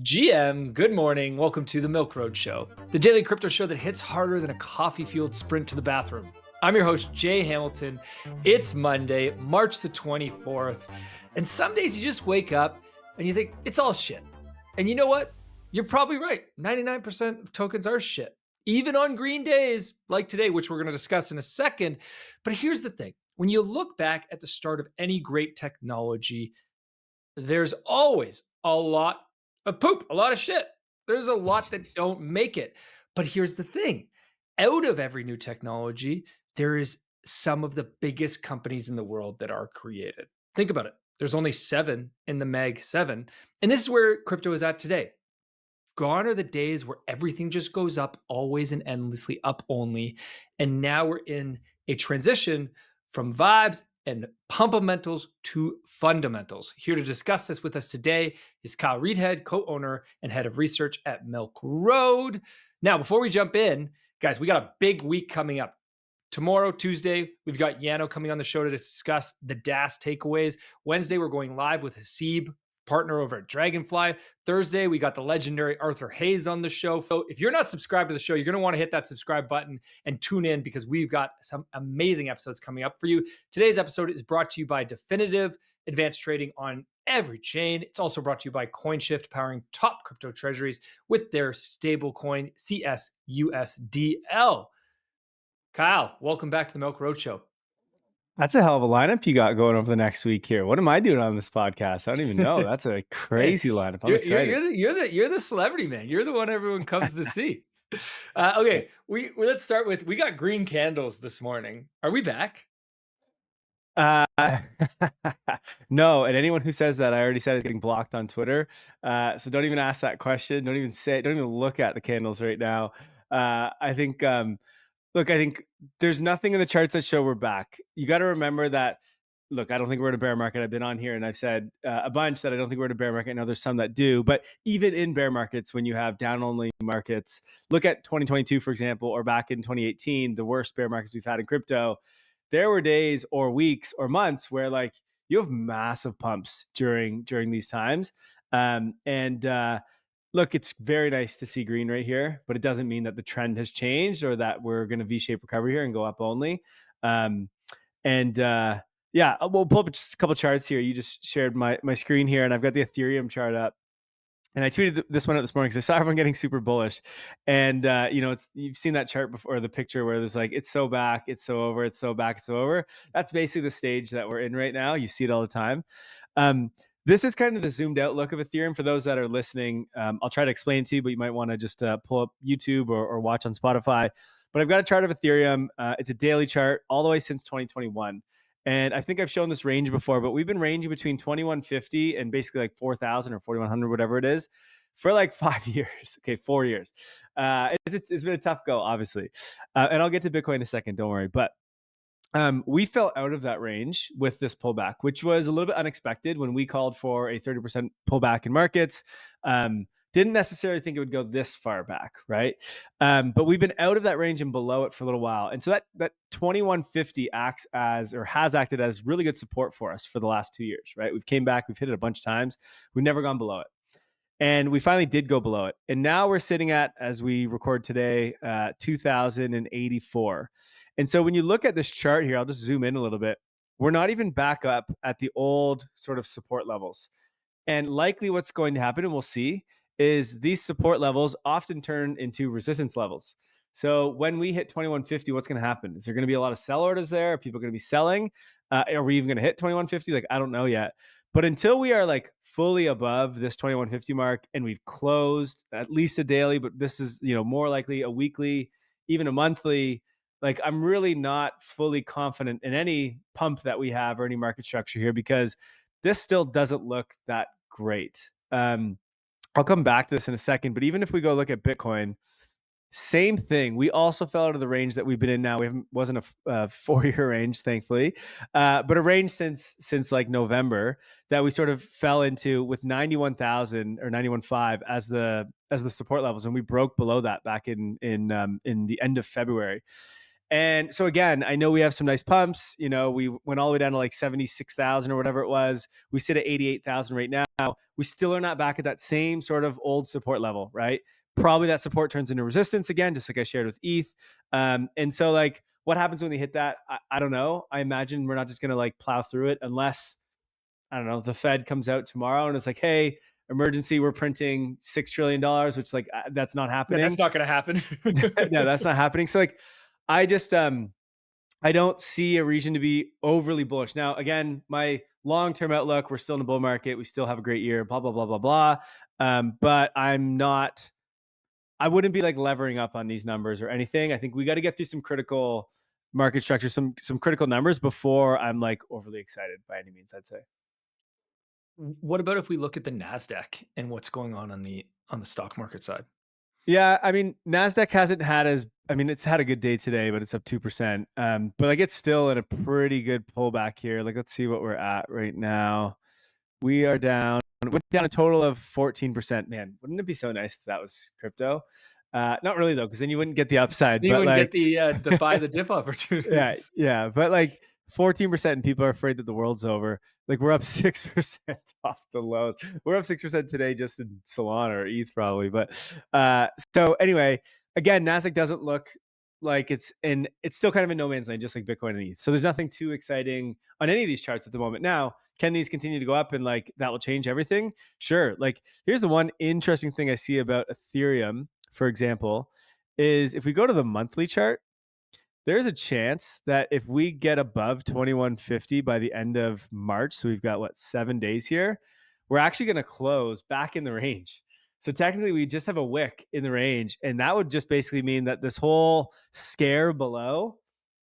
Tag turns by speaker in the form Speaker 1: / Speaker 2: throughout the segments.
Speaker 1: GM, good morning. Welcome to the Milk Road Show, the daily crypto show that hits harder than a coffee-fueled sprint to the bathroom. I'm your host, Jay Hamilton. It's Monday, March the 24th. And some days you just wake up and you think, it's all shit. And you know what? You're probably right. 99% of tokens are shit, even on green days like today, which we're going to discuss in a second. But here's the thing. When you look back at the start of any great technology, there's always a lot of poop, a lot of shit. There's a lot that don't make it. But here's the thing. Out of every new technology, there is some of the biggest companies in the world that are created. Think about it. There's only 7 in the Mag 7. And this is where crypto is at today. Gone are the days where everything just goes up always and endlessly, up only. And now we're in a transition from vibes and pumpamentals to fundamentals. Here to discuss this with us today is Kyle Reidhead, co-owner and head of research at Milk Road. Now, before we jump in, guys, we got a big week coming up. Tomorrow, Tuesday, we've got Yano coming on the show to discuss the DAS takeaways. Wednesday, we're going live with Hasib, partner over at Dragonfly. Thursday, we got the legendary Arthur Hayes on the show. So if you're not subscribed to the show, you're going to want to hit that subscribe button and tune in because we've got some amazing episodes coming up for you. Today's episode is brought to you by Definitive, advanced trading on every chain. It's also brought to you by Coinshift, powering top crypto treasuries with their stablecoin CSUSDL. Kyle, welcome back to the Milk Road Show.
Speaker 2: That's a hell of a lineup you got going over the next week here. What am I doing on this podcast? I don't even know. That's a crazy lineup. I'm excited.
Speaker 1: You're the celebrity, man. You're the one everyone comes to see. Okay, let's start with, we got green candles this morning. Are we back?
Speaker 2: No, and anyone who says that, I already said, is getting blocked on Twitter. So don't even ask that question. Don't even say it. Don't even look at the candles right now. I think there's nothing in the charts that show we're back. You got to remember that. Look, I don't think we're in a bear market. I've been on here and I've said a bunch that I don't think we're in a bear market. I know there's some that do, but even in bear markets, when you have down only markets, look at 2022, for example, or back in 2018, the worst bear markets we've had in crypto. There were days or weeks or months where like you have massive pumps during these times. Look, it's very nice to see green right here, but it doesn't mean that the trend has changed or that we're going to V-shape recovery here and go up only. Yeah, we'll pull up just a couple charts here. You just shared my screen here, and I've got the Ethereum chart up. And I tweeted this one out this morning because I saw everyone getting super bullish. And, you've seen that chart before, the picture where there's like, it's so back, it's so over, it's so back, it's so over. That's basically the stage that we're in right now. You see it all the time. This is kind of the zoomed out look of Ethereum for those that are listening. I'll try to explain it to you, but you might want to just pull up YouTube or watch on Spotify. But I've got a chart of Ethereum. It's a daily chart all the way since 2021. And I think I've shown this range before, but we've been ranging between 2150 and basically like 4,000 or 4,100, whatever it is, for like 5 years. Okay, 4 years. It's been a tough go, obviously. And I'll get to Bitcoin in a second, don't worry. But we fell out of that range with this pullback, which was a little bit unexpected when we called for a 30% pullback in markets. Didn't necessarily think it would go this far back, right? But we've been out of that range and below it for a little while. And so that 2150 has acted as really good support for us for the last 2 years, right? We've came back, we've hit it a bunch of times. We've never gone below it. And we finally did go below it. And now we're sitting at, as we record today, 2,084. And so when you look at this chart here, I'll just zoom in a little bit. We're not even back up at the old sort of support levels. And likely what's going to happen, and we'll see, is these support levels often turn into resistance levels. So when we hit 2150, what's going to happen? Is there going to be a lot of sell orders there? Are people going to be selling? Are we even going to hit 2150? Like, I don't know yet. But until we are like fully above this 2150 mark and we've closed at least a daily, but this is, more likely a weekly, even a monthly, like I'm really not fully confident in any pump that we have or any market structure here because this still doesn't look that great. I'll come back to this in a second, but even if we go look at Bitcoin, same thing. We also fell out of the range that we've been in now. Wasn't a 4-year range, thankfully, but a range since like November that we sort of fell into with 91,000 or 91.5 as the support levels, and we broke below that back in the end of February. And so again, I know we have some nice pumps. We went all the way down to like 76,000 or whatever it was. We sit at 88,000 right now. we still are not back at that same sort of old support level, right? Probably that support turns into resistance again, just like I shared with ETH. And so like what happens when they hit that? I don't know. I imagine we're not just going to like plow through it unless, I don't know, the Fed comes out tomorrow and it's like, hey, emergency, we're printing $6 trillion, which like, that's not
Speaker 1: Yeah, that's
Speaker 2: happening.
Speaker 1: not going to happen.
Speaker 2: No, that's not happening. So like, I just, I don't see a reason to be overly bullish. Now, again, my long-term outlook, we're still in a bull market. We still have a great year, blah, blah, blah, blah, blah. But I wouldn't be like levering up on these numbers or anything. I think we got to get through some critical market structure, some critical numbers before I'm like overly excited by any means, I'd say.
Speaker 1: What about if we look at the Nasdaq and what's going on the stock market side?
Speaker 2: Yeah, I mean, Nasdaq hasn't had it's had a good day today, but it's up 2%. But like it's still in a pretty good pullback here. Like, let's see what we're at right now. We are down, went down a total of 14%. Man, wouldn't it be so nice if that was crypto? Not really though, because then you wouldn't get the upside.
Speaker 1: You
Speaker 2: But
Speaker 1: wouldn't get
Speaker 2: like,
Speaker 1: the buy the dip
Speaker 2: yeah,
Speaker 1: opportunities.
Speaker 2: yeah. But like 14%, and people are afraid that the world's over. Like we're up 6% off the lows. We're up 6% today just in Solana or ETH probably. But so anyway, again, Nasdaq doesn't look like it's still kind of in no man's land, just like Bitcoin and ETH. So there's nothing too exciting on any of these charts at the moment. Now, can these continue to go up and like that will change everything? Sure. Like here's the one interesting thing I see about Ethereum, for example, is if we go to the monthly chart, there's a chance that if we get above 2150 by the end of March, so we've got what, 7 days here, we're actually going to close back in the range. So technically we just have a wick in the range, and that would just basically mean that this whole scare below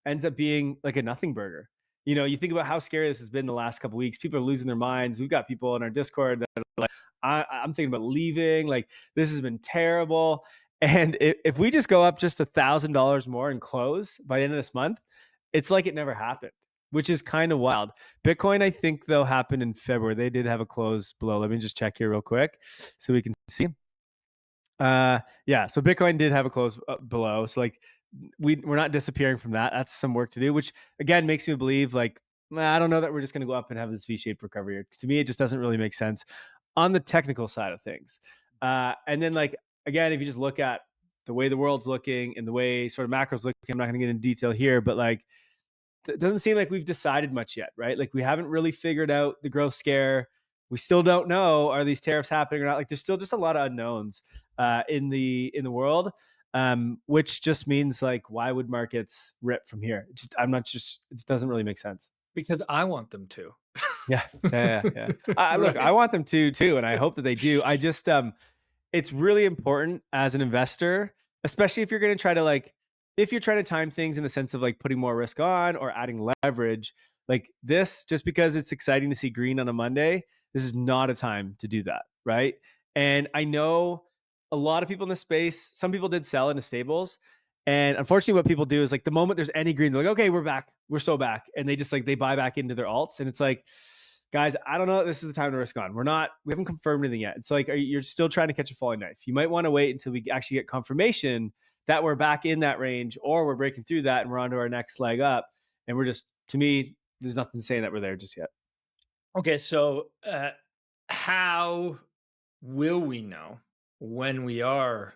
Speaker 2: ends up being like a nothing burger. You know, you think about how scary this has been the last couple of weeks. People are losing their minds. We've got people in our Discord that are like, I'm thinking about leaving. Like, this has been terrible. And if we just go up just $1,000 more and close by the end of this month, it's like it never happened, which is kind of wild. Bitcoin, I think, though, happened in February. They did have a close below. Let me just check here real quick so we can see. Yeah, so Bitcoin did have a close below. So like we're not disappearing from that. That's some work to do, which again makes me believe like, I don't know that we're just going to go up and have this V-shaped recovery. To me, it just doesn't really make sense on the technical side of things. And then like, again, if you just look at the way the world's looking and the way sort of macros looking, I'm not going to get into detail here, but like, it doesn't seem like we've decided much yet, right? Like we haven't really figured out the growth scare. We still don't know, are these tariffs happening or not? Like there's still just a lot of unknowns in the world, which just means like, why would markets rip from here? It just doesn't really make sense.
Speaker 1: Because I want them to.
Speaker 2: Yeah. Look,
Speaker 1: Right.
Speaker 2: I want them to too, and I hope that they do. I just it's really important as an investor, especially if you're going to try to like, if you're trying to time things in the sense of like putting more risk on or adding leverage, like this, just because it's exciting to see green on a Monday, this is not a time to do that. Right. And I know a lot of people in the space, some people did sell into stables. And unfortunately, what people do is like the moment there's any green, they're like, okay, we're back. We're so back. And they just like, they buy back into their alts. And it's like, guys, I don't know. This is the time to risk on. We haven't confirmed anything yet. It's like, you're still trying to catch a falling knife. You might want to wait until we actually get confirmation that we're back in that range, or we're breaking through that and we're on to our next leg up. And we're just, to me, there's nothing saying that we're there just yet.
Speaker 1: Okay, so how will we know when we are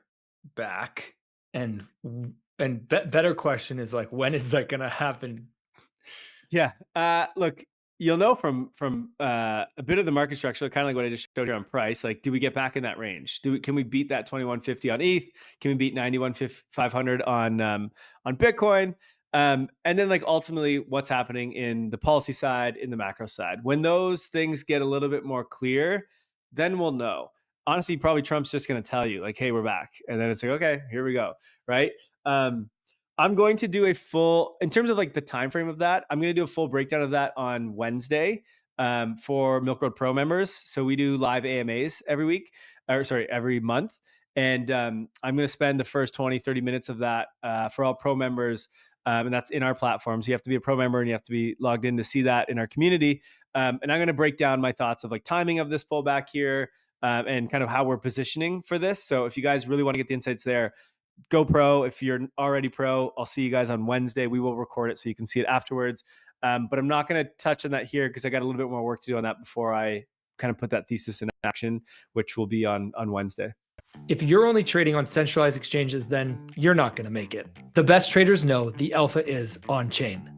Speaker 1: back? And better question is like, when is that going to happen?
Speaker 2: Yeah. Look, you'll know from a bit of the market structure, kind of like what I just showed you on price. Like, do we get back in that range? Can we beat that 2150 on ETH? Can we beat 91,500 on Bitcoin? And then like ultimately what's happening in the policy side, in the macro side. When those things get a little bit more clear, then we'll know. Honestly, probably Trump's just going to tell you like, hey, we're back. And then it's like, okay, here we go. Right. I'm going to do a full, in terms of like the time frame of that, I'm going to do a full breakdown of that on Wednesday for Milk Road Pro members. So we do live AMAs every month. And I'm going to spend the first 20, 30 minutes of that for all pro members. And that's in our platforms. You have to be a pro member and you have to be logged in to see that in our community. And I'm going to break down my thoughts of like timing of this pullback here and kind of how we're positioning for this. So if you guys really want to get the insights there, go pro. If you're already pro, I'll see you guys on Wednesday. We will record it so you can see it afterwards. But I'm not going to touch on that here because I got a little bit more work to do on that before I kind of put that thesis in action, which will be on Wednesday.
Speaker 1: If you're only trading on centralized exchanges, then you're not going to make it. The best traders know the alpha is on-chain.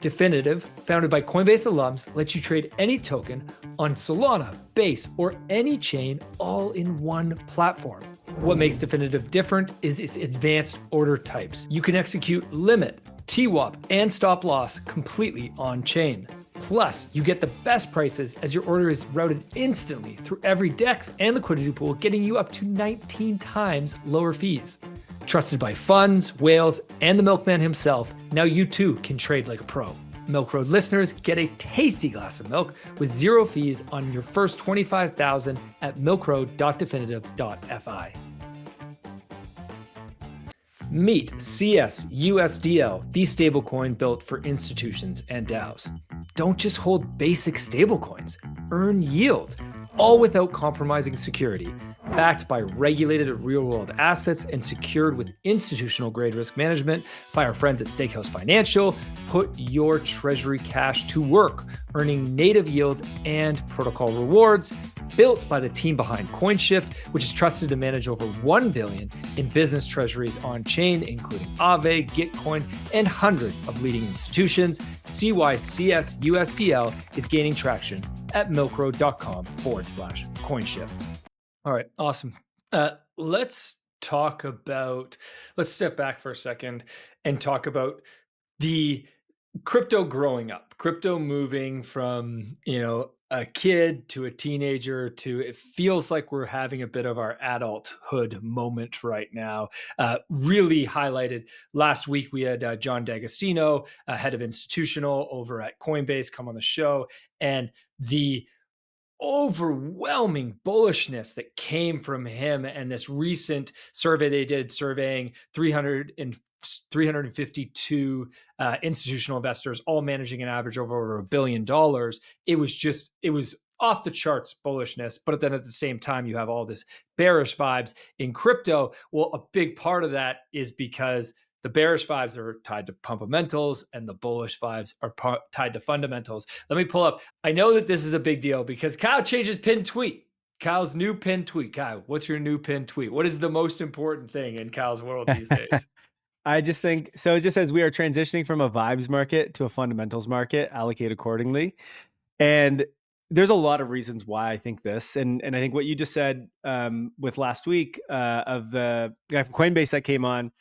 Speaker 1: Definitive, founded by Coinbase alums, lets you trade any token on Solana, Base, or any chain all in one platform. What makes Definitive different is its advanced order types. You can execute limit, TWAP, and stop loss completely on-chain. Plus, you get the best prices as your order is routed instantly through every DEX and liquidity pool, getting you up to 19 times lower fees. Trusted by funds, whales, and the milkman himself, now you too can trade like a pro. Milk Road listeners get a tasty glass of milk with zero fees on your first 25,000 at milkroad.definitive.fi. Meet CSUSDL, the stablecoin built for institutions and DAOs. Don't just hold basic stablecoins, earn yield, all without compromising security. Backed by regulated real-world assets and secured with institutional-grade risk management by our friends at Stakehouse Financial, put your treasury cash to work, earning native yield and protocol rewards. Built by the team behind Coinshift, which is trusted to manage over 1 billion in business treasuries on-chain, including Aave, Gitcoin, and hundreds of leading institutions, CYCSUSDL is gaining traction at milkroad.com/Coinshift. All right, awesome. Let's step back for a second and talk about the crypto growing up, crypto moving from, a kid to a teenager to, it feels like we're having a bit of our adulthood moment right now. Really highlighted last week, we had John D'Agostino, head of institutional over at Coinbase, come on the show, and the overwhelming bullishness that came from him and this recent survey they did surveying 352 institutional investors, all managing an average of over $1 billion. It was off the charts bullishness, but then at the same time, you have all this bearish vibes in crypto. Well, a big part of that is because the bearish vibes are tied to fundamentals and the bullish vibes are tied to fundamentals. Let me pull up. I know that this is a big deal because Kyle changed his pinned tweet. Kyle's new pinned tweet. Kyle, what's your new pinned tweet? What is the most important thing in Kyle's world these days?
Speaker 2: I just think so. It just says we are transitioning from a vibes market to a fundamentals market. Allocate accordingly. And there's a lot of reasons why I think this. And I think what you just said with last week of the guy from Coinbase that came on,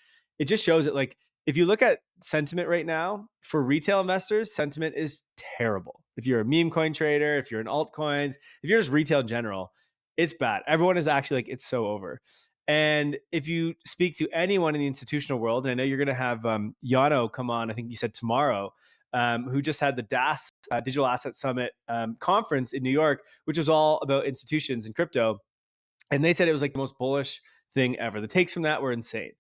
Speaker 2: it just shows it. Like, if you look at sentiment right now for retail investors, sentiment is terrible. If you're a meme coin trader, if you're in altcoins, if you're just retail in general, it's bad. Everyone is actually like, it's so over. And if you speak to anyone in the institutional world, and I know you're going to have Yano come on, I think you said tomorrow, who just had the DAS Digital Asset Summit conference in New York, which was all about institutions and crypto. And they said it was like the most bullish thing ever. The takes from that were insane.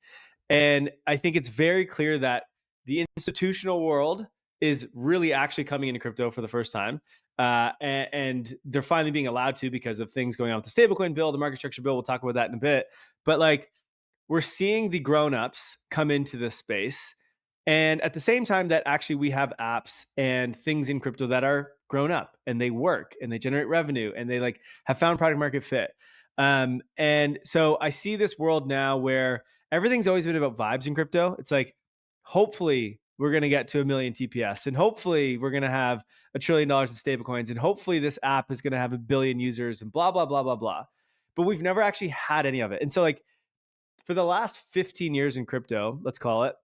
Speaker 2: And I think it's very clear that the institutional world is really actually coming into crypto for the first time. And they're finally being allowed to because of things going on with the stablecoin bill, the market structure bill. We'll talk about that in a bit. But like, we're seeing the grown-ups come into this space. And at the same time that actually we have apps and things in crypto that are grown up and they work and they generate revenue and they like have found product market fit. And so I see this world now where everything's always been about vibes in crypto. It's like, hopefully we're going to get to 1 million TPS and hopefully we're going to have $1 trillion in stablecoins and hopefully this app is going to have 1 billion users and blah, blah, blah, blah, blah. But we've never actually had any of it. And so like for the last 15 years in crypto, let's call it,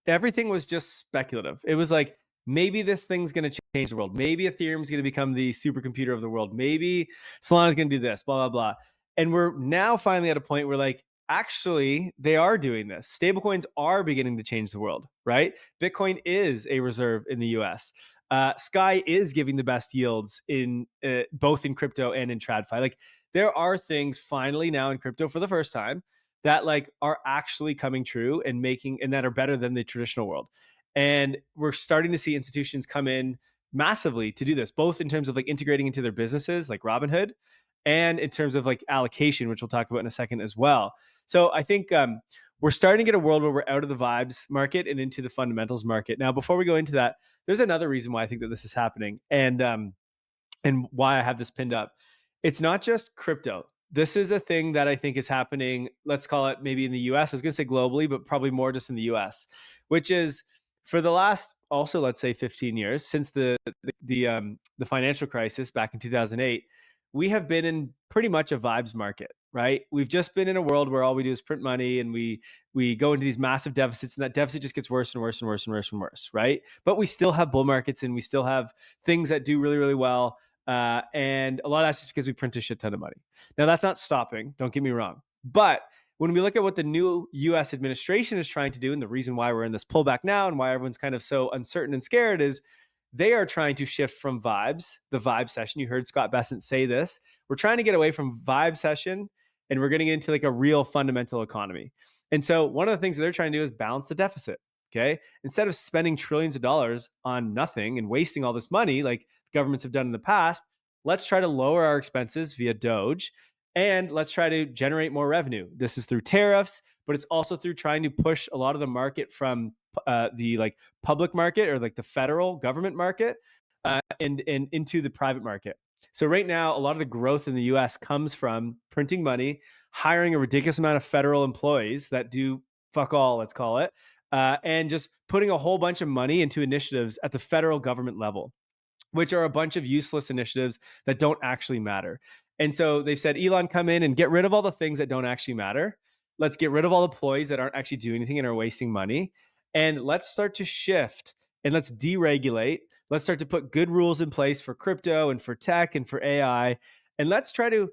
Speaker 2: everything was just speculative. It was like, maybe this thing's going to change the world. Maybe Ethereum's going to become the supercomputer of the world. Maybe Solana's going to do this, blah, blah, blah. And we're now finally at a point where like, actually, they are doing this. Stablecoins are beginning to change the world, right? Bitcoin is a reserve in the US. Sky is giving the best yields in both in crypto and in TradFi. Like, there are things finally now in crypto for the first time that like are actually coming true and that are better than the traditional world. And we're starting to see institutions come in massively to do this, both in terms of like integrating into their businesses like Robinhood and in terms of like allocation, which we'll talk about in a second as well. So I think we're starting to get a world where we're out of the vibes market and into the fundamentals market. Now, before we go into that, there's another reason why I think that this is happening. And and why I have this pinned up. It's not just crypto. This is a thing that I think is happening, let's call it maybe in the US. I was going to say globally, but probably more just in the US, which is for the last also, let's say 15 years since the financial crisis back in 2008, we have been in pretty much a vibes market, right? We've just been in a world where all we do is print money, and we go into these massive deficits, and that deficit just gets worse and worse and worse and worse and worse, right? But we still have bull markets, and we still have things that do really, really well. And a lot of that's just because we print a shit ton of money. Now, that's not stopping, don't get me wrong. But when we look at what the new US administration is trying to do, and the reason why we're in this pullback now and why everyone's kind of so uncertain and scared is they are trying to shift from vibes, the vibe session. You heard Scott Bessent say this. We're trying to get away from vibe session, and we're getting into like a real fundamental economy. And so one of the things that they're trying to do is balance the deficit. Okay. Instead of spending trillions of dollars on nothing and wasting all this money like governments have done in the past, let's try to lower our expenses via Doge, and let's try to generate more revenue. This is through tariffs, but it's also through trying to push a lot of the market from the like public market or like the federal government market and into the private market. So right now, a lot of the growth in the US comes from printing money, hiring a ridiculous amount of federal employees that do fuck all, let's call it, and just putting a whole bunch of money into initiatives at the federal government level, which are a bunch of useless initiatives that don't actually matter. And so they've said, Elon, come in and get rid of all the things that don't actually matter. Let's get rid of all the employees that aren't actually doing anything and are wasting money. And let's start to shift and let's deregulate. Let's start to put good rules in place for crypto and for tech and for AI. And let's try to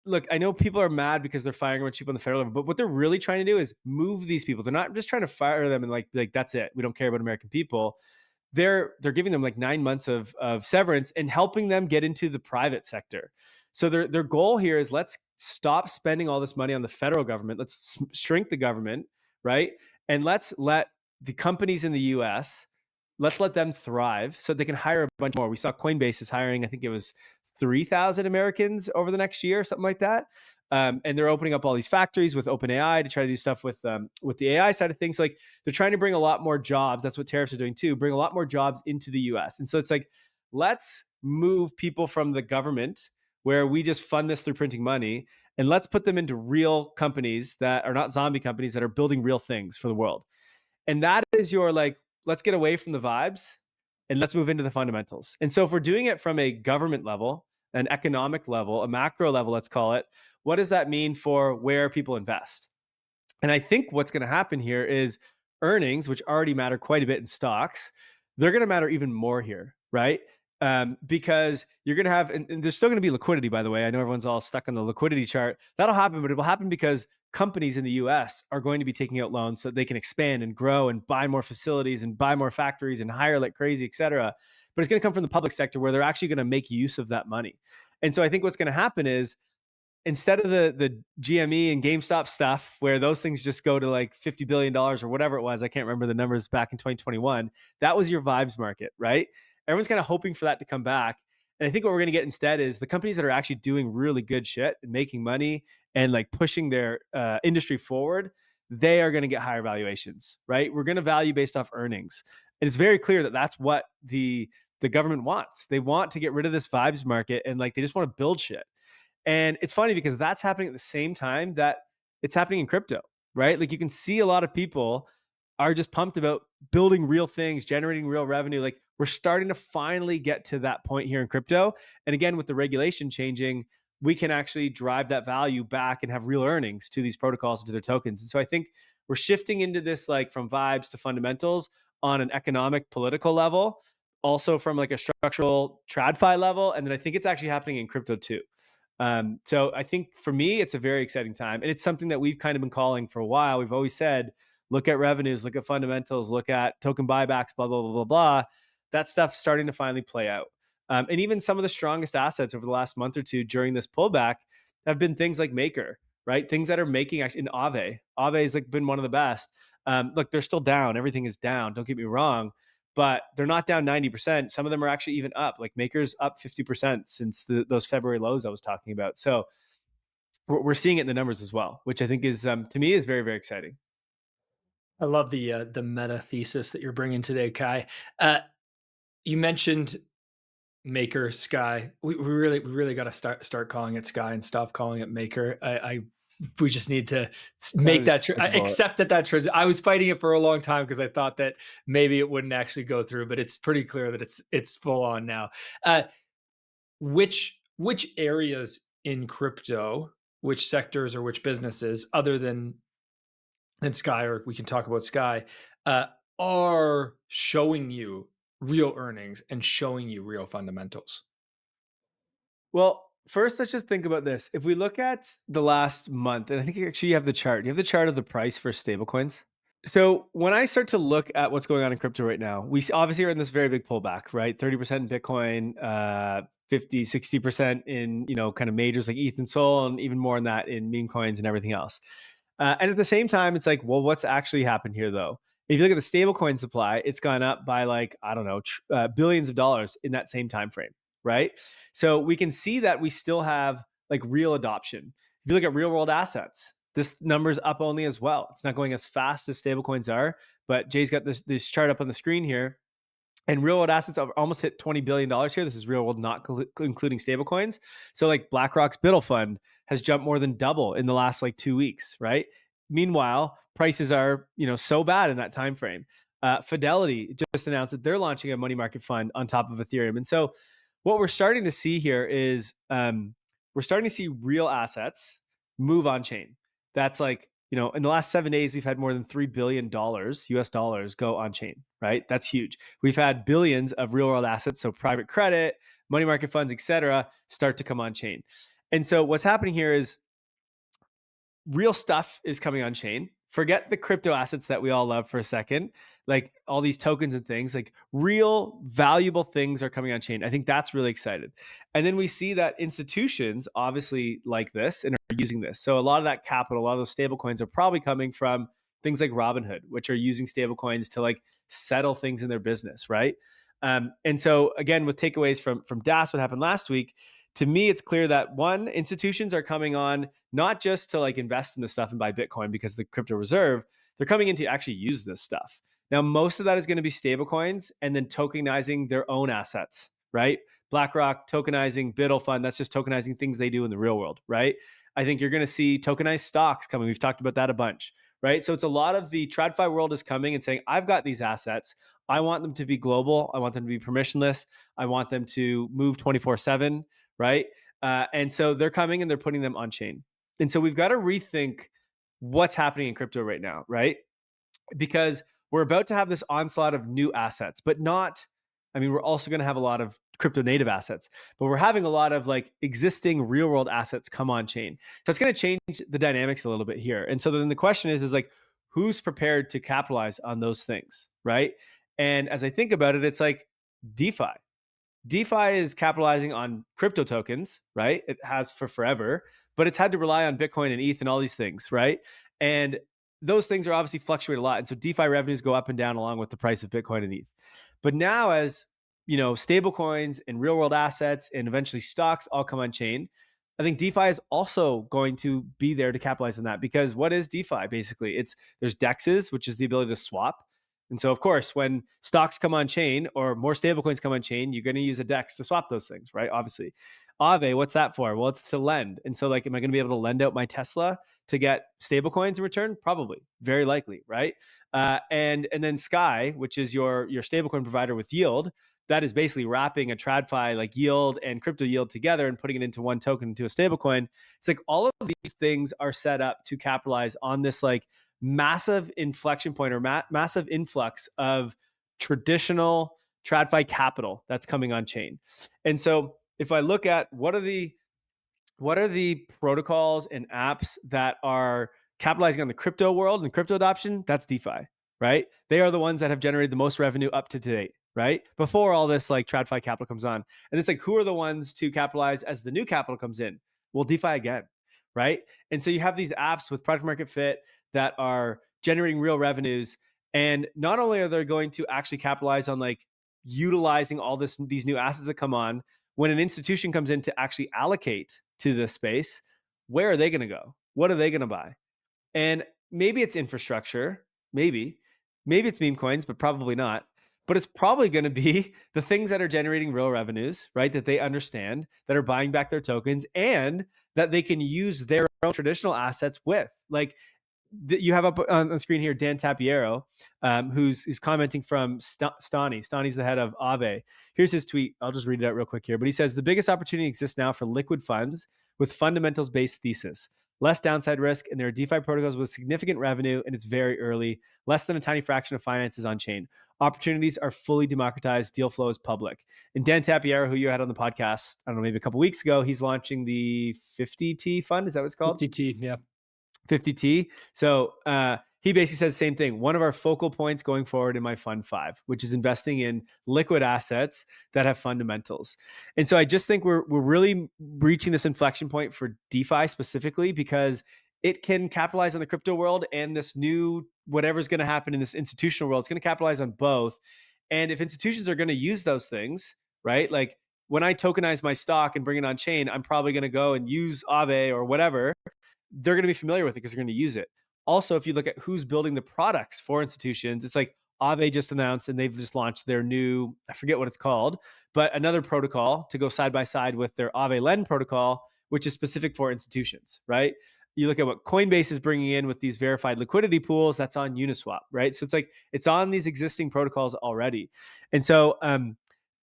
Speaker 2: look, I know people are mad because they're firing a bunch of people on the federal level, but what they're really trying to do is move these people. They're not just trying to fire them and like that's it. We don't care about American people. They're giving them like 9 months of severance and helping them get into the private sector. So their goal here is let's stop spending all this money on the federal government. Let's shrink the government, right? And let's let the companies in the US, let's let them thrive so they can hire a bunch more. We saw Coinbase is hiring, I think it was 3,000 Americans over the next year, something like that. And they're opening up all these factories with OpenAI to try to do stuff with the AI side of things. Like they're trying to bring a lot more jobs. That's what tariffs are doing too. Bring a lot more jobs into the U.S. And so it's like, let's move people from the government where we just fund this through printing money, and let's put them into real companies that are not zombie companies that are building real things for the world. And that is your like, let's get away from the vibes and let's move into the fundamentals. And so if we're doing it from a government level, an economic level, a macro level, let's call it, what does that mean for where people invest? And I think what's going to happen here is earnings, which already matter quite a bit in stocks, they're going to matter even more here, right? Because you're going to have, and there's still going to be liquidity, by the way. I know everyone's all stuck on the liquidity chart. That'll happen, but it will happen because companies in the US are going to be taking out loans so they can expand and grow and buy more facilities and buy more factories and hire like crazy, et cetera. But it's going to come from the public sector where they're actually going to make use of that money. And so I think what's going to happen is instead of the GME and GameStop stuff, where those things just go to like $50 billion or whatever it was, I can't remember the numbers back in 2021, that was your vibes market, right? Everyone's kind of hoping for that to come back. And I think what we're going to get instead is the companies that are actually doing really good shit and making money and like pushing their industry forward, they are going to get higher valuations, right? We're going to value based off earnings. And it's very clear that that's what the government wants. They want to get rid of this vibes market and like they just want to build shit. And it's funny because that's happening at the same time that it's happening in crypto, right? Like you can see a lot of people are just pumped about building real things, generating real revenue. Like we're starting to finally get to that point here in crypto. And again, with the regulation changing, we can actually drive that value back and have real earnings to these protocols and to their tokens. And so I think we're shifting into this like from vibes to fundamentals on an economic, political level, also from like a structural TradFi level. And then I think it's actually happening in crypto too. So I think for me, it's a very exciting time. And it's something that we've kind of been calling for a while. We've always said, look at revenues, look at fundamentals, look at token buybacks, blah, blah, blah, blah, blah. That stuff's starting to finally play out. And even some of the strongest assets over the last month or two during this pullback have been things like Maker, right? Things that are making actually in Aave. Aave has like been one of the best. Look, they're still down. Everything is down. Don't get me wrong, but they're not down 90%. Some of them are actually even up. Like Maker's up 50% since those February lows I was talking about. So we're seeing it in the numbers as well, which I think is to me is very, very exciting.
Speaker 1: I love the meta thesis that you're bringing today, Kai. Uh, you mentioned Maker Sky. We really got to start calling it Sky and stop calling it Maker. We just need to make
Speaker 2: Sounds
Speaker 1: that
Speaker 2: acceptable.
Speaker 1: accept that I was fighting it for a long time because I thought that maybe it wouldn't actually go through, but it's pretty clear that it's full on now. Uh, which areas in crypto, which sectors or which businesses, other than Sky, or we can talk about Sky, uh, are showing you real earnings and showing you real fundamentals?
Speaker 2: Well, first, let's just think about this. If we look at the last month, and I think actually you have the chart. You have the chart of the price for stablecoins. So when I start to look at what's going on in crypto right now, obviously are in this very big pullback, right? 30% in Bitcoin, 50, 60% in, kind of majors like ETH and Sol, and even more than that in meme coins and everything else. And at the same time, it's like, well, what's actually happened here though? If you look at the stablecoin supply, it's gone up by like, I don't know, billions of dollars in that same time frame, right? So we can see that we still have like real adoption. If you look at real world assets, this number's up only as well. It's not going as fast as stablecoins are, but Jay's got this chart up on the screen here. And real world assets have almost hit $20 billion here. This is real world, not including stablecoins. So like BlackRock's Biddle Fund has jumped more than double in the last like 2 weeks, right? Meanwhile, prices are, so bad in that time frame. Fidelity just announced that they're launching a money market fund on top of Ethereum. And so what we're starting to see here is we're starting to see real assets move on chain. That's like, in the last 7 days, we've had more than $3 billion US dollars go on chain, right? That's huge. We've had billions of real world assets, so private credit, money market funds, et cetera, start to come on chain. And so what's happening here is real stuff is coming on chain. Forget the crypto assets that we all love for a second, like all these tokens and things, like real valuable things are coming on chain. I think that's really exciting. And then we see that institutions obviously like this and are using this. So a lot of that capital, a lot of those stable coins are probably coming from things like Robinhood, which are using stable coins to like settle things in their business, right? And so again, with takeaways from DAS, what happened last week, to me, it's clear that one, institutions are coming on not just to like invest in this stuff and buy Bitcoin because the crypto reserve, they're coming in to actually use this stuff. Now, most of that is going to be stable coins and then tokenizing their own assets, right? BlackRock tokenizing Biddle Fund, that's just tokenizing things they do in the real world, right? I think you're going to see tokenized stocks coming. We've talked about that a bunch, right? So it's a lot of the TradFi world is coming and saying, I've got these assets. I want them to be global. I want them to be permissionless. I want them to move 24/7, right? And so they're coming and they're putting them on chain. And so we've got to rethink what's happening in crypto right now, right? Because we're about to have this onslaught of new assets, but not, I mean, we're also going to have a lot of crypto native assets, but we're having a lot of like existing real world assets come on chain. So it's going to change the dynamics a little bit here. And so then the question is like, who's prepared to capitalize on those things, right? And as I think about it, it's like DeFi. DeFi is capitalizing on crypto tokens, right? It has for forever, but it's had to rely on Bitcoin and ETH and all these things, right? And those things are obviously fluctuate a lot. And so DeFi revenues go up and down along with the price of Bitcoin and ETH. But now as, stable coins and real world assets and eventually stocks all come on chain, I think DeFi is also going to be there to capitalize on that, because what is DeFi? Basically, there's DEXs, which is the ability to swap. And so, of course, when stocks come on chain or more stablecoins come on chain, you're going to use a DEX to swap those things, right? Obviously. Aave, what's that for? Well, it's to lend. And so, like, am I going to be able to lend out my Tesla to get stablecoins in return? Probably, very likely, right? And then Sky, which is your stablecoin provider with yield, that is basically wrapping a TradFi like yield and crypto yield together and putting it into one token into a stablecoin. It's like all of these things are set up to capitalize on this like massive inflection point or massive influx of traditional TradFi capital that's coming on chain. And so if I look at what are the protocols and apps that are capitalizing on the crypto world and crypto adoption, that's DeFi, right? They are the ones that have generated the most revenue up to date, right? Before all this like TradFi capital comes on. And it's like, who are the ones to capitalize as the new capital comes in? Well, DeFi again, right? And so you have these apps with product market fit that are generating real revenues. And not only are they going to actually capitalize on like utilizing all these new assets that come on, when an institution comes in to actually allocate to this space, where are they going to go? What are they going to buy? And maybe it's infrastructure, maybe it's meme coins, but probably not. but it's probably going to be the things that are generating real revenues, right? That they understand, that are buying back their tokens, and that they can use their own traditional assets with. Like you have up on the screen here Dan Tapiero, who's commenting from Stani. Stani's the head of Aave. Here's his tweet. I'll just read it out real quick here. But he says the biggest opportunity exists now for liquid funds with fundamentals based thesis, less downside risk, and there are DeFi protocols with significant revenue, and it's very early. Less than a tiny fraction of finance is on chain. Opportunities are fully democratized. Deal flow is public. And Dan Tapiero, who you had on the podcast, I don't know, maybe a couple weeks ago, he's launching the 50T fund. Is that what it's called?
Speaker 1: 50T, yeah.
Speaker 2: 50T. So he basically says the same thing. One of our focal points going forward in my fund 5, which is investing in liquid assets that have fundamentals. And so I just think we're really reaching this inflection point for DeFi specifically because it can capitalize on the crypto world and this new whatever's going to happen in this institutional world. It's going to capitalize on both. And if institutions are going to use those things, right? Like when I tokenize my stock and bring it on chain, I'm probably going to go and use Aave or whatever. They're going to be familiar with it because they're going to use it. Also, if you look at who's building the products for institutions, it's like Aave just announced and they've just launched their new, I forget what it's called, but another protocol to go side by side with their Aave Lend protocol, which is specific for institutions, right? You look at what Coinbase is bringing in with these verified liquidity pools, that's on Uniswap, right? So it's like it's on these existing protocols already. And so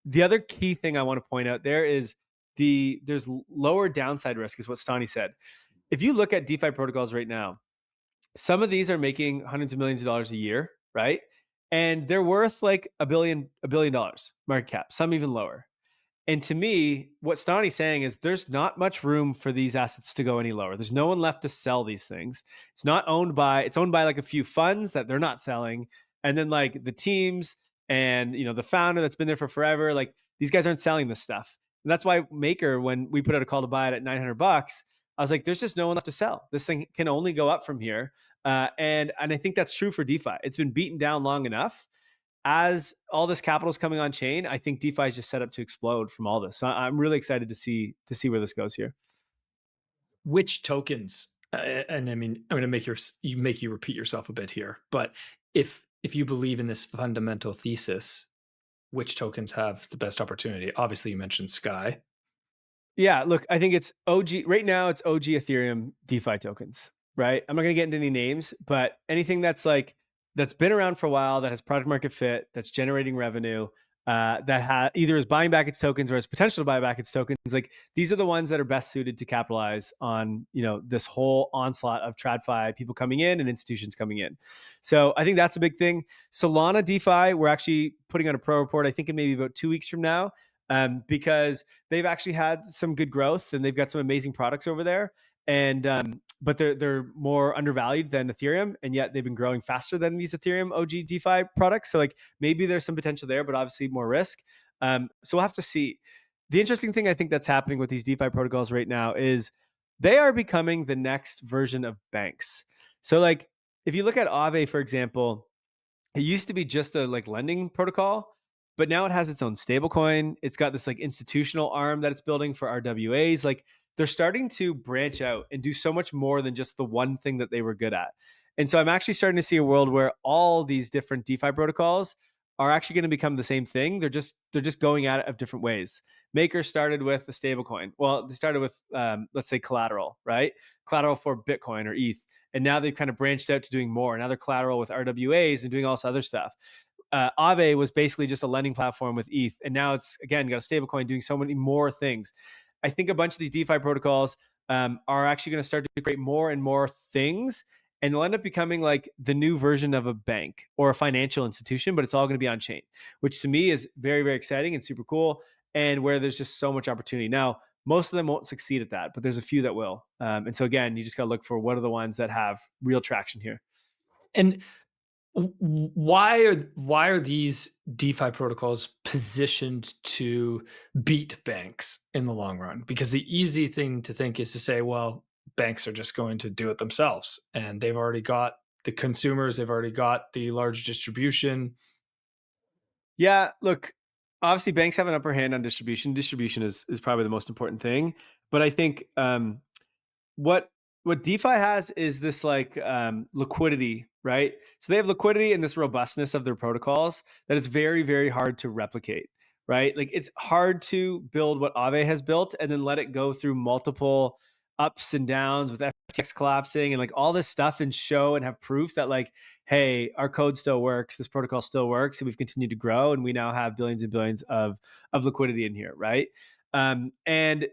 Speaker 2: the other key thing I want to point out there is there's lower downside risk is what Stani said. If you look at DeFi protocols right now, some of these are making hundreds of millions of dollars a year, right? And they're worth like $1 billion market cap, some even lower. And to me, what Stani's saying is there's not much room for these assets to go any lower. There's no one left to sell these things. It's owned by like a few funds that they're not selling. And then like the teams and the founder that's been there for forever, like these guys aren't selling this stuff. And that's why Maker, when we put out a call to buy it at $900, I was like, there's just no one left to sell. This thing can only go up from here. And I think that's true for DeFi. It's been beaten down long enough. As all this capital is coming on chain, I think DeFi is just set up to explode from all this. So I'm really excited to see where this goes here.
Speaker 1: Which tokens? And I mean, I'm going to make you repeat yourself a bit here, but if you believe in this fundamental thesis, which tokens have the best opportunity? Obviously, you mentioned Sky.
Speaker 2: Yeah, look, I think it's OG right now. It's OG Ethereum DeFi tokens, right? I'm not going to get into any names, but anything that's been around for a while, that has product market fit, that's generating revenue, that either is buying back its tokens or has potential to buy back its tokens. Like these are the ones that are best suited to capitalize on this whole onslaught of TradFi people coming in and institutions coming in. So I think that's a big thing. Solana DeFi, we're actually putting out a pro report. I think in maybe about 2 weeks from now. Because they've actually had some good growth and they've got some amazing products over there. And but they're more undervalued than Ethereum, and yet they've been growing faster than these Ethereum OG DeFi products. So like maybe there's some potential there, but obviously more risk. So we'll have to see. The interesting thing I think that's happening with these DeFi protocols right now is they are becoming the next version of banks. So like if you look at Aave, for example, it used to be just a like lending protocol, but now it has its own stablecoin. It's got this like institutional arm that it's building for RWAs. Like they're starting to branch out and do so much more than just the one thing that they were good at. And so I'm actually starting to see a world where all these different DeFi protocols are actually going to become the same thing. They're just going at it of different ways. Maker started with a stablecoin. Well, they started with let's say collateral, right? Collateral for Bitcoin or ETH. And now they've kind of branched out to doing more. Now they're collateral with RWAs and doing all this other stuff. Aave was basically just a lending platform with ETH. And now it's, again, got a stablecoin doing so many more things. I think a bunch of these DeFi protocols are actually going to start to create more and more things. And they'll end up becoming like the new version of a bank or a financial institution, but it's all going to be on chain, which to me is very, very exciting and super cool. And where there's just so much opportunity. Now, most of them won't succeed at that, but there's a few that will. And so again, you just got to look for what are the ones that have real traction here.
Speaker 1: And why are these DeFi protocols positioned to beat banks in the long run? Because the easy thing to think is to say, well, banks are just going to do it themselves, and they've already got the consumers, they've already got the large distribution.
Speaker 2: Yeah, look, obviously banks have an upper hand on distribution. Distribution is probably the most important thing. But I think what what DeFi has is this like liquidity, right? So they have liquidity and this robustness of their protocols that is very, very hard to replicate, right? Like it's hard to build what Aave has built and then let it go through multiple ups and downs with FTX collapsing and like all this stuff and show and have proof that like, hey, our code still works, this protocol still works, and we've continued to grow, and we now have billions and billions of liquidity in here, right? And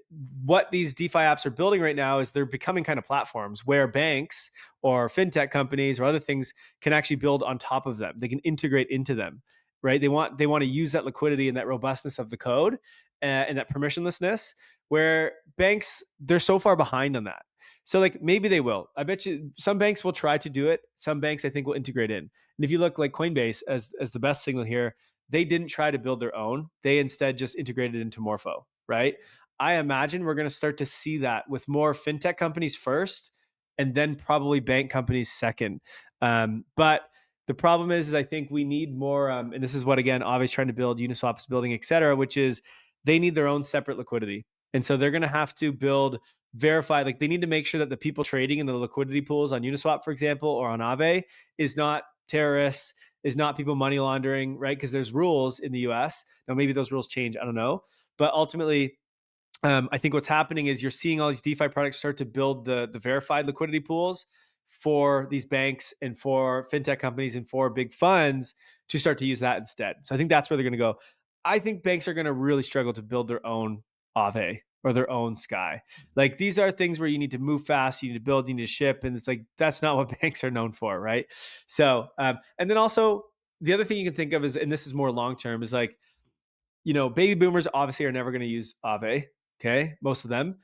Speaker 2: what these DeFi apps are building right now is they're becoming kind of platforms where banks or fintech companies or other things can actually build on top of them. They can integrate into them, right? They want to use that liquidity and that robustness of the code and that permissionlessness. Where banks, they're so far behind on that. So like maybe they will. I bet you some banks will try to do it. Some banks I think will integrate in. And if you look like Coinbase as the best signal here, they didn't try to build their own. They instead just integrated into Morpho, right? I imagine we're going to start to see that with more fintech companies first, and then probably bank companies second. But the problem is I think we need more, and this is what again, Aave's trying to build, Uniswap's building, et cetera, which is they need their own separate liquidity, and so they're going to have to build verified. Like they need to make sure that the people trading in the liquidity pools on Uniswap, for example, or on Aave, is not terrorists, is not people money laundering, right? Because there's rules in the US. Now, maybe those rules change. I don't know. But ultimately, I think what's happening is you're seeing all these DeFi products start to build the verified liquidity pools for these banks and for fintech companies and for big funds to start to use that instead. So I think that's where they're going to go. I think banks are going to really struggle to build their own Aave or their own Sky. Like these are things where you need to move fast, you need to build, you need to ship, and it's like that's not what banks are known for, right? So, and then also the other thing you can think of is, and this is more long term, is like baby boomers obviously are never going to use Aave. Okay, most of them,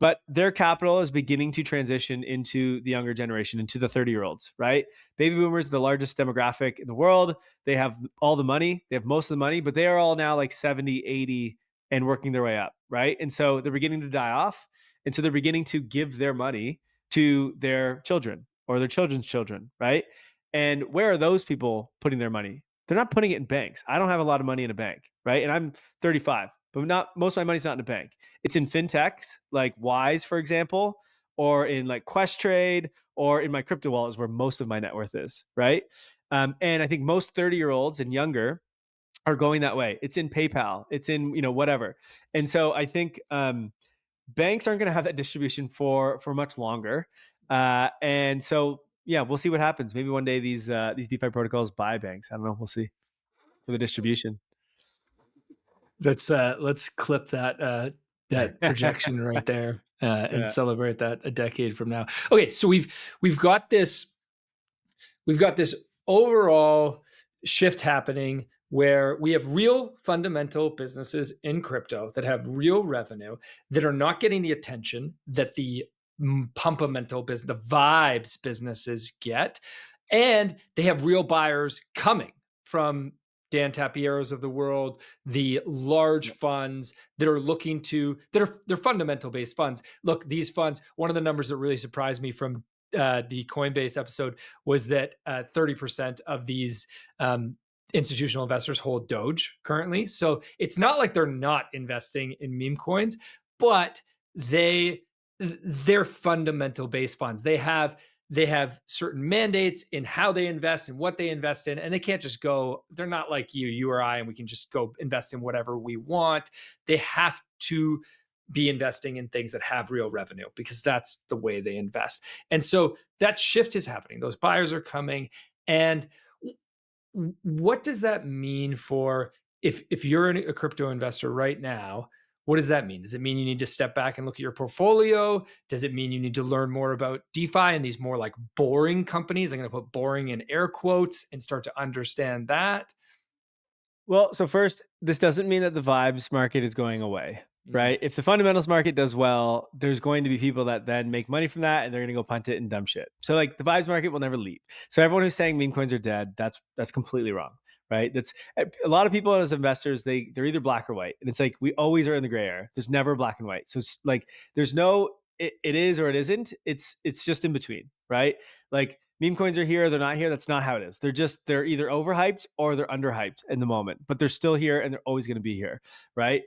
Speaker 2: but their capital is beginning to transition into the younger generation, into the 30-year-olds, right? Baby boomers, the largest demographic in the world. They have all the money. They have most of the money, but they are all now like 70, 80 and working their way up, right? And so they're beginning to die off. And so they're beginning to give their money to their children or their children's children, right? And where are those people putting their money? They're not putting it in banks. I don't have a lot of money in a bank, right? And I'm 35, but not most of my money's not in a bank. It's in fintechs like Wise, for example, or in like Questrade, or in my crypto wallet is where most of my net worth is, right? And I think most 30-year-olds and younger are going that way. It's in PayPal, it's in whatever. And so I think banks aren't going to have that distribution for much longer. And so yeah, we'll see what happens. Maybe one day these DeFi protocols buy banks. I don't know. We'll see for the distribution.
Speaker 1: Let's clip that projection right there and celebrate that a decade from now. Okay, so we've got this overall shift happening where we have real fundamental businesses in crypto that have real revenue that are not getting the attention that the pumpamental business, the vibes businesses get, and they have real buyers coming from Dan Tapiero's of the world, the large funds that are looking to, they're fundamental based funds. Look, these funds, one of the numbers that really surprised me from the Coinbase episode was that 30% of these institutional investors hold Doge currently. So it's not like they're not investing in meme coins, but they're fundamental based funds. They have certain mandates in how they invest and what they invest in, and they can't just go, they're not like you or I, and we can just go invest in whatever we want. They have to be investing in things that have real revenue because that's the way they invest. And so that shift is happening. Those buyers are coming. And what does that mean for if you're a crypto investor right now? What does that mean? Does it mean you need to step back and look at your portfolio? Does it mean you need to learn more about DeFi and these more like boring companies? I'm going to put boring in air quotes and start to understand that.
Speaker 2: Well, so first, this doesn't mean that the vibes market is going away, right? If the fundamentals market does well, there's going to be people that then make money from that and they're going to go punt it and dumb shit. So like the vibes market will never leave. So everyone who's saying meme coins are dead, that's completely wrong, right? That's a lot of people as investors, they're either black or white. And it's like we always are in the gray area. There's never black and white. So it's like there's no it is or it isn't. It's just in between, right? Like meme coins are here, they're not here. That's not how it is. They're either overhyped or they're underhyped in the moment, but they're still here and they're always going to be here, right?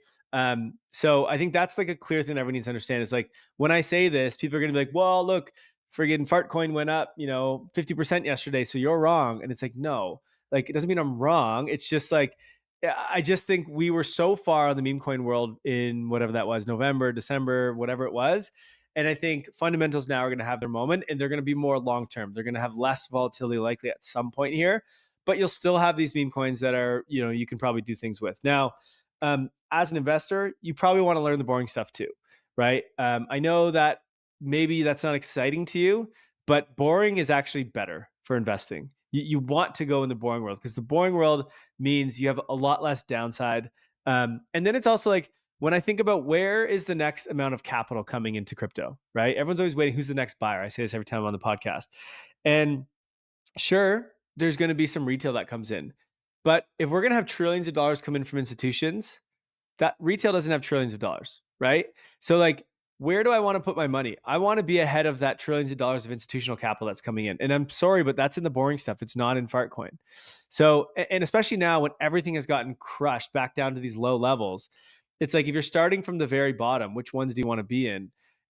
Speaker 2: So I think that's like a clear thing everyone needs to understand is like when I say this, people are going to be like, well, look, friggin' fart coin went up, 50% yesterday, so you're wrong. And it's like, no, like, it doesn't mean I'm wrong. It's just like, I just think we were so far on the meme coin world in whatever that was, November, December, whatever it was. And I think fundamentals now are going to have their moment, and they're going to be more long term. They're going to have less volatility likely at some point here, but you'll still have these meme coins that are, you can probably do things with. Now, as an investor, you probably want to learn the boring stuff too, right? I know that maybe that's not exciting to you, but boring is actually better for investing. You want to go in the boring world because the boring world means you have a lot less downside. And then it's also like, when I think about where is the next amount of capital coming into crypto, right? Everyone's always waiting. Who's the next buyer? I say this every time I'm on the podcast. And sure, there's going to be some retail that comes in. But if we're going to have trillions of dollars come in from institutions, that retail doesn't have trillions of dollars, right? So like, where do I want to put my money? I want to be ahead of that trillions of dollars of institutional capital that's coming in. And I'm sorry, but that's in the boring stuff. It's not in Fartcoin. So, and especially now when everything has gotten crushed back down to these low levels, it's like, if you're starting from the very bottom, which ones do you want to be in?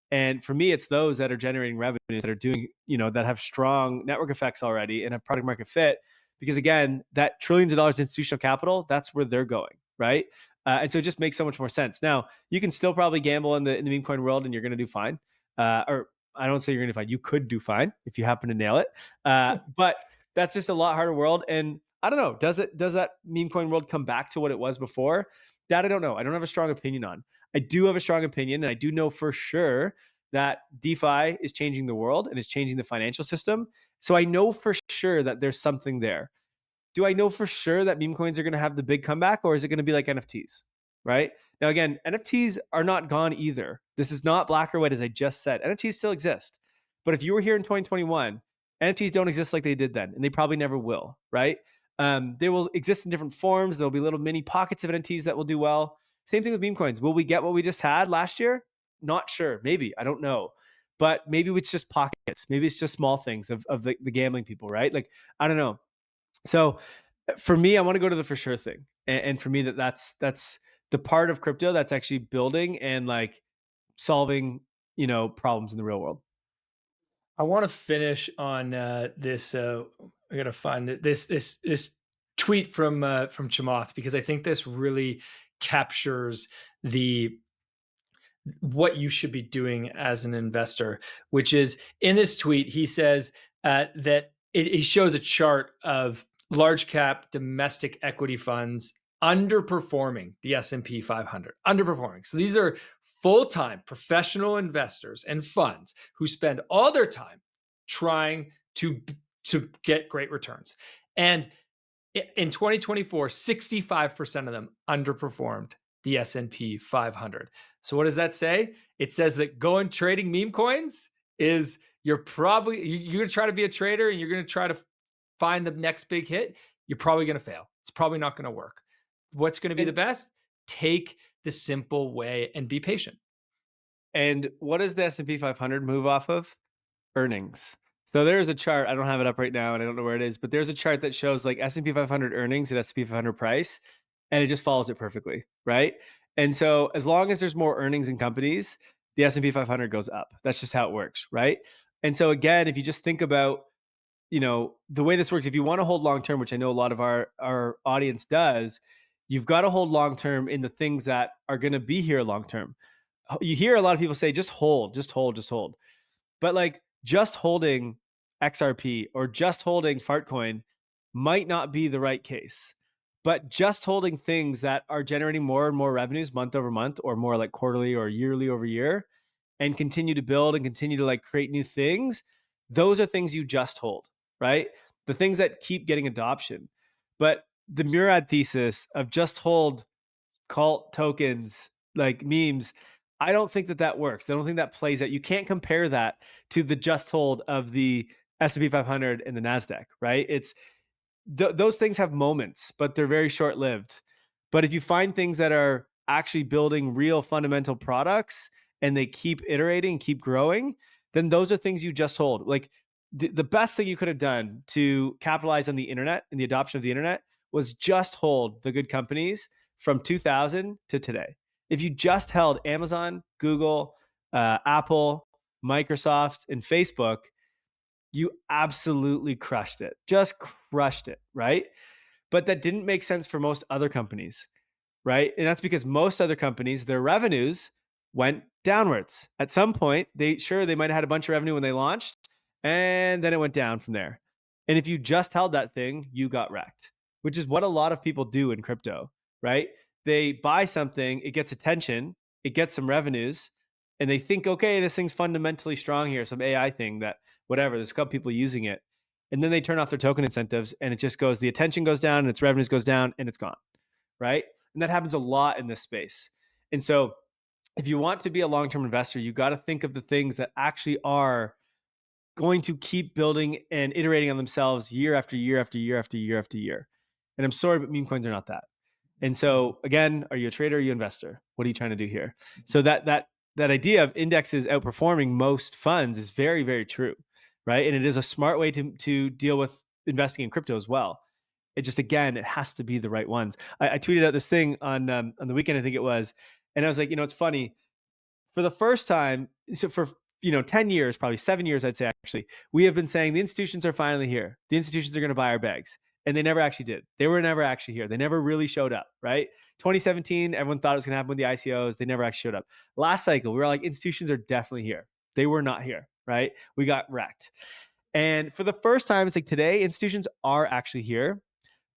Speaker 2: And for me, it's those that are generating revenues, that are doing, that have strong network effects already and have product market fit. Because again, that trillions of dollars institutional capital, that's where they're going, right? And so it just makes so much more sense. Now, you can still probably gamble in the meme coin world and you're going to do fine. Or I don't say you're going to do fine. You could do fine if you happen to nail it. But that's just a lot harder world. And I don't know, does that meme coin world come back to what it was before? That I don't know. I don't have a strong opinion on. I do have a strong opinion, and I do know for sure that DeFi is changing the world and is changing the financial system. So I know for sure that there's something there. Do I know for sure that meme coins are going to have the big comeback, or is it going to be like NFTs? Right now, again, NFTs are not gone either. This is not black or white, as I just said. NFTs still exist. But if you were here in 2021, NFTs don't exist like they did then, and they probably never will, right? They will exist in different forms. There'll be little mini pockets of NFTs that will do well. Same thing with meme coins. Will we get what we just had last year? Not sure. Maybe. I don't know. But maybe it's just pockets. Maybe it's just small things of the gambling people, right? Like, I don't know. So for me, I want to go to the for sure thing. And for me, that's the part of crypto that's actually building and like solving, problems in the real world.
Speaker 1: I want to finish on this. I gotta find this tweet from Chamath, because I think this really captures the what you should be doing as an investor. Which is, in this tweet, he says that he shows a chart of large cap domestic equity funds underperforming the S&P 500, underperforming. So these are full-time professional investors and funds who spend all their time trying to get great returns. And in 2024, 65% of them underperformed the S&P 500. So what does that say? It says that going trading meme coins is, you're going to try to be a trader and you're going to try to find the next big hit. You're probably going to fail. It's probably not going to work. What's going to be the best? Take the simple way and be patient.
Speaker 2: And what does the S&P 500 move off of? Earnings. So there's a chart. I don't have it up right now and I don't know where it is, but there's a chart that shows like S&P 500 earnings and S&P 500 price, and it just follows it perfectly, right? And so as long as there's more earnings in companies, the S&P 500 goes up. That's just how it works, right? And so again, if you just think about, the way this works, if you want to hold long term, which I know a lot of our audience does, you've got to hold long term in the things that are going to be here long term. You hear a lot of people say, just hold, just hold, just hold. But like, just holding XRP or just holding Fartcoin might not be the right case. But just holding things that are generating more and more revenues month over month, or more like quarterly or yearly over year, and continue to build and continue to like create new things, those are things you just hold, right? The things that keep getting adoption. But the Murad thesis of just hold cult tokens, like memes, I don't think that works. I don't think that plays out. You can't compare that to the just hold of the S&P 500 and the NASDAQ, right? It's those things have moments, but they're very short lived. But if you find things that are actually building real fundamental products and they keep iterating, keep growing, then those are things you just hold. Like the best thing you could have done to capitalize on the internet and the adoption of the internet was just hold the good companies from 2000 to today. If you just held Amazon, Google, Apple, Microsoft, and Facebook, you absolutely crushed it, just crushed it, right? But that didn't make sense for most other companies, right? And that's because most other companies, their revenues went downwards. At some point, they might have had a bunch of revenue when they launched, and then it went down from there. And if you just held that thing, you got wrecked, which is what a lot of people do in crypto, right? They buy something, it gets attention, it gets some revenues, and they think, okay, this thing's fundamentally strong here, some AI thing that whatever, there's a couple people using it. And then they turn off their token incentives and it just goes, the attention goes down and its revenues goes down and it's gone, right? And that happens a lot in this space. And so if you want to be a long-term investor, you got to think of the things that actually are going to keep building and iterating on themselves year after year after year after year after year. And I'm sorry, but meme coins are not that. And so again, are you a trader? Or are you an investor? What are you trying to do here? So that idea of indexes outperforming most funds is very, very true, right? And it is a smart way to deal with investing in crypto as well. It just, again, it has to be the right ones. I tweeted out this thing on the weekend, I think it was, and I was like, it's funny. For the first time, so for 10 years, probably 7 years, I'd say actually, we have been saying the institutions are finally here. The institutions are going to buy our bags. And they never actually did. They were never actually here. They never really showed up, right? 2017, everyone thought it was going to happen with the ICOs. They never actually showed up. Last cycle, we were like, institutions are definitely here. They were not here, right? We got wrecked. And for the first time, it's like today, institutions are actually here.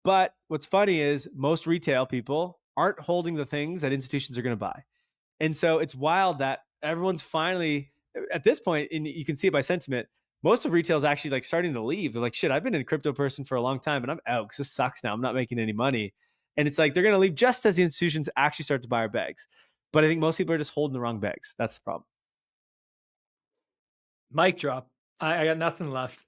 Speaker 2: But what's funny is most retail people aren't holding the things that institutions are going to buy. And so it's wild that everyone's finally, at this point, and you can see it by sentiment, most of retail is actually like starting to leave. They're like, shit, I've been a crypto person for a long time and I'm out because this sucks now. I'm not making any money. And it's like they're going to leave just as the institutions actually start to buy our bags. But I think most people are just holding the wrong bags. That's the problem.
Speaker 1: Mic drop. I got nothing left.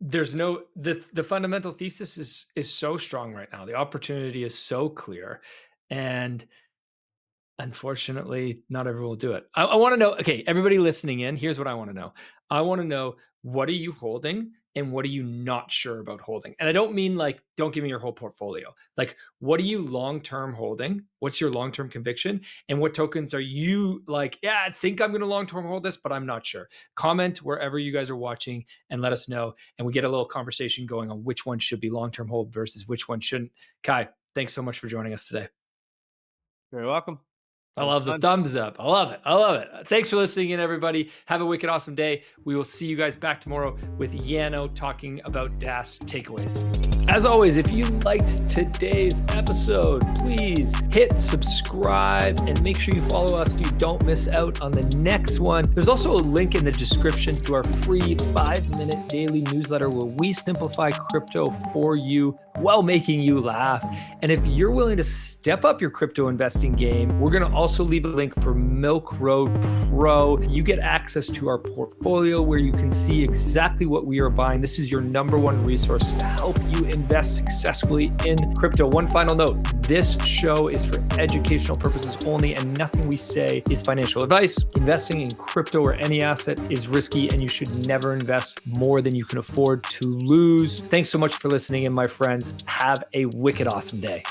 Speaker 1: There's no, the fundamental thesis is so strong right now. The opportunity is so clear, and unfortunately, not everyone will do it. I want to know, okay, everybody listening in, here's what I want to know. I want to know, what are you holding and what are you not sure about holding? And I don't mean like, don't give me your whole portfolio. Like, what are you long-term holding? What's your long-term conviction? And what tokens are you like, yeah, I think I'm going to long-term hold this, but I'm not sure. Comment wherever you guys are watching and let us know. And we get a little conversation going on which one should be long-term hold versus which one shouldn't. Kai, thanks so much for joining us today.
Speaker 2: You're welcome.
Speaker 1: I love the thumbs up. I love it. I love it. Thanks for listening in, everybody. Have a wicked awesome day. We will see you guys back tomorrow with Yano talking about DAS takeaways. As always, if you liked today's episode, please hit subscribe and make sure you follow us so you don't miss out on the next one. There's also a link in the description to our free 5-minute daily newsletter where we simplify crypto for you while making you laugh. And if you're willing to step up your crypto investing game, we're going to also leave a link for Milk Road Pro. You get access to our portfolio where you can see exactly what we are buying. This is your number one resource to help you invest successfully in crypto. One final note, this show is for educational purposes only and nothing we say is financial advice. Investing in crypto or any asset is risky and you should never invest more than you can afford to lose. Thanks so much for listening in, my friends. Have a wicked awesome day.